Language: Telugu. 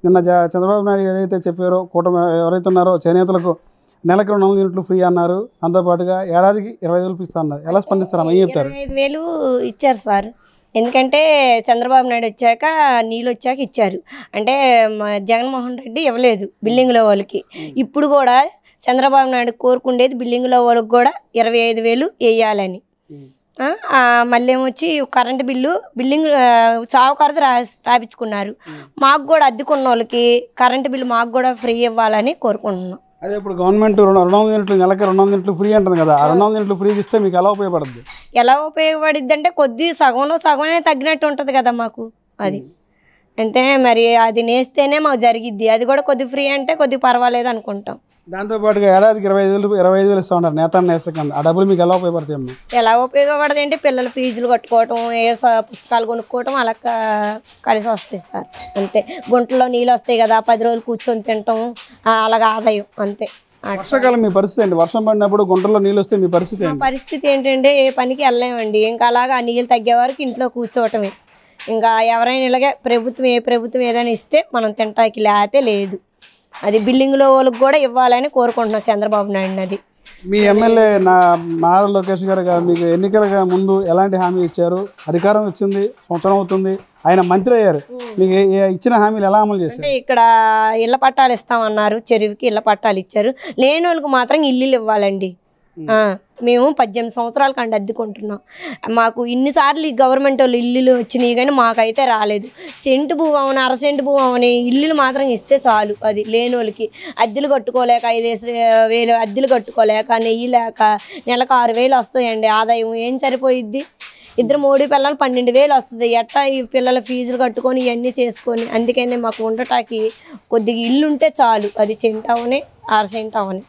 నిన్న చంద్రబాబు నాయుడు ఏదైతే చెప్పారో కూటమి ఎవరైతే ఉన్నారో చేనేతలకు నెలకు 200 యూనిట్లు ఫ్రీ అన్నారు. దాంతోపాటుగా ఏడాదికి 20,000 ఇస్తా అన్నారు. ఎలా స్పందిస్తారమ్మా? ఏం చెప్తారు? 25,000 ఇచ్చారు సార్. ఎందుకంటే చంద్రబాబు నాయుడు వచ్చాక నీళ్ళు వచ్చాక ఇచ్చారు. అంటే జగన్మోహన్ రెడ్డి ఇవ్వలేదు బిల్డింగ్లో వాళ్ళకి. ఇప్పుడు కూడా చంద్రబాబు నాయుడు కోరుకుండేది బిల్డింగ్లో వాళ్ళకి కూడా 25,000 వేయాలని. మళ్ళీ ఏమొచ్చి కరెంటు బిల్లు బిల్డింగ్ చావుకారది రాపించుకున్నారు. మాకు కూడా అద్దెకున్న వాళ్ళకి కరెంటు బిల్లు మాకు కూడా ఫ్రీ ఇవ్వాలని కోరుకుంటున్నాం. అదే ఇప్పుడు గవర్నమెంట్ 200 యూనిట్లు నెలకి 200 యూనిట్లు ఫ్రీ అంటుంది కదా. ఆ 200 యూనిట్లు ఫ్రీ ఇస్తే మీకు ఎలా ఉపయోగపడుతుంది? ఎలా ఉపయోగపడుద్ది అంటే కొద్ది సగంలో సగమే తగ్గినట్టు ఉంటుంది కదా మాకు. అది అంతే మరి. అది నేస్తేనే మాకు జరిగిద్ది. అది కూడా కొద్ది ఫ్రీ అంటే కొద్ది పర్వాలేదు అనుకుంటాం. దాంతోపాటుగా ఏడాదికి 25,000 ఇస్తా ఉన్నారు నేతన్న నేస్తకం. ఆ డబ్బులు మీకు ఎలా ఉపయోగపడతాయి అమ్మా? ఎలా ఉపయోగపడదు అంటే పిల్లల ఫీజులు కట్టుకోవటం, ఏ పుస్తకాలు కొనుక్కోవటం అలా కలిసి వస్తాయి సార్. అంతే. గుంటలో నీళ్ళు వస్తాయి కదా, 10 రోజులు కూర్చొని తింటాం, అలాగా ఆదాయం అంతే. వర్షాకాలం మీ పరిస్థితి ఏంటి? వర్షం పడినప్పుడు గుంటలో నీళ్ళు వస్తే మీ పరిస్థితి ఏంటి? పరిస్థితి ఏంటంటే ఏ పనికి వెళ్ళలేమండి. ఇంకా అలాగా ఆ నీళ్ళు తగ్గే వరకు ఇంట్లో కూర్చోవటమే. ఇంకా ఎవరైనా ఇలాగే ఏ ప్రభుత్వం ఏదైనా ఇస్తే మనం తింటాకి, లేతే లేదు. అది బిల్డింగ్లో వాళ్ళకి కూడా ఇవ్వాలని కోరుకుంటున్నాం చంద్రబాబు నాయుడు. అది మీ ఎమ్మెల్యే నారా లోకేష్ గారు మీకు ఎన్నికలుగా ముందు ఎలాంటి హామీ ఇచ్చారు? అధికారం వచ్చింది, సంవత్సరం అవుతుంది, ఆయన మంత్రి అయ్యారు. మీకు ఇచ్చిన హామీలు ఎలా అమలు చేశారు? అంటే ఇక్కడ ఇళ్ల పట్టాలు ఇస్తామన్నారు, చెరువుకి ఇళ్ల పట్టాలు ఇచ్చారు. లేని వాళ్ళకి మాత్రం ఇల్లులు ఇవ్వాలండి. మేము 18 సంవత్సరాల కంటే అద్దెకుంటున్నాం. మాకు ఇన్నిసార్లు ఈ గవర్నమెంట్ వాళ్ళు ఇల్లులు వచ్చినాయి కానీ మాకైతే రాలేదు. సెంటు భూమి అవని, అరసెంటు భూమి అవని ఇల్లులు మాత్రం ఇస్తే చాలు. అది లేని వాళ్ళకి అద్దెలు కట్టుకోలేక 5,000 అద్దెలు కట్టుకోలేక, నెయ్యి లేక నెలకు 6,000 వస్తాయండి ఆదాయం. ఏం సరిపోయిద్ది? 2 3 పిల్లలు 12,000 వస్తుంది. ఎట్టా ఈ పిల్లల ఫీజులు కట్టుకొని ఇవన్నీ చేసుకొని. అందుకనే మాకు ఉండటానికి కొద్దిగా ఇల్లు ఉంటే చాలు. అది సెంటు అవని, 1/2 సెంటు అవని.